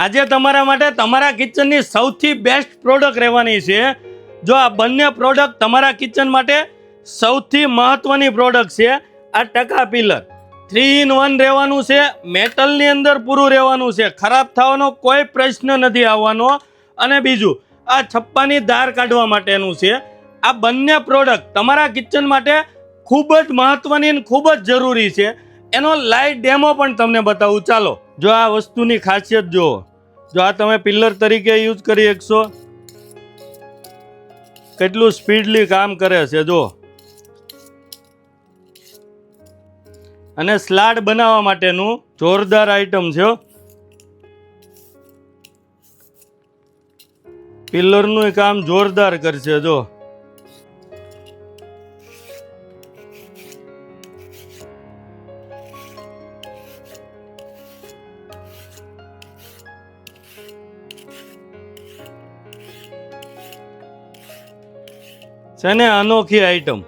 આજે તમારા માટે તમારા કિચનની સૌથી બેસ્ટ પ્રોડક્ટ રહેવાની છે. જો આ બંને પ્રોડક્ટ તમારા કિચન માટે સૌથી મહત્વની પ્રોડક્ટ છે. આ ટકા પિલર 3-in-1 રહેવાનું છે. મેટલની અંદર પૂરું રહેવાનું છે. ખરાબ થવાનો કોઈ પ્રશ્ન નથી આવવાનો. અને બીજું આ છપ્પાની ધાર કાઢવા માટેનું છે. આ બંને પ્રોડક્ટ તમારા કિચન માટે ખૂબ જ મહત્વની અને ખૂબ જ જરૂરી છે. એનો લાઈવ ડેમો પણ તમને બતાવું. ચાલો, જો આ વસ્તુની ખાસિયત જુઓ. જો આ તમે પિલર તરીકે યુઝ કરી શકશો. કેટલું સ્પીડલી કામ કરે છે જો. અને સ્લાડ બનાવવા માટેનું જોરદાર આઈટમ છે. પિલરનું કામ જોરદાર કરશે જો. છે ને અનોખી આઈટમ.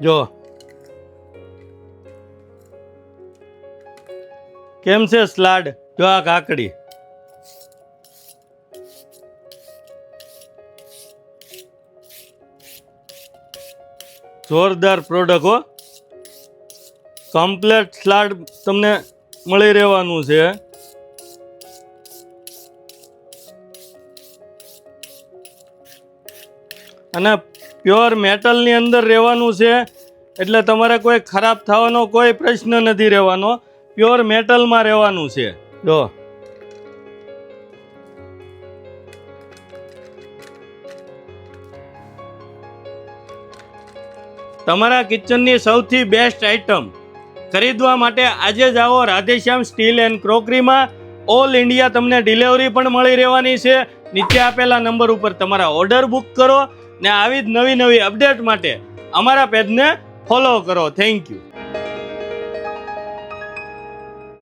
જો કેમ છે સ્લાડ. જો આ કાકડી જોરદાર પ્રોડક્ટ હો. કમ્પ્લેટ સ્લાડ તમને મળી રહેવાનું છે. અને પ્યોર મેટલની અંદર રહેવાનું છે. એટલે તમારે કોઈ ખરાબ થવાનો કોઈ પ્રશ્ન નથી રહેવાનો. પ્યોર મેટલમાં રહેવાનું છે. જો તમારા કિચનની સૌથી બેસ્ટ આઈટમ ખરીદવા માટે આજે જ આવો રાધેશ્યામ સ્ટીલ એન્ડ ક્રોકરીમાં. ઓલ ઇન્ડિયા તમને ડિલિવરી પણ મળી રહેવાની છે. નીચે આપેલા નંબર ઉપર તમારા ઓર્ડર બુક કરો ને આવી જ નવી અપડેટ માટે અમારા પેજને ફોલો કરો. Thank you.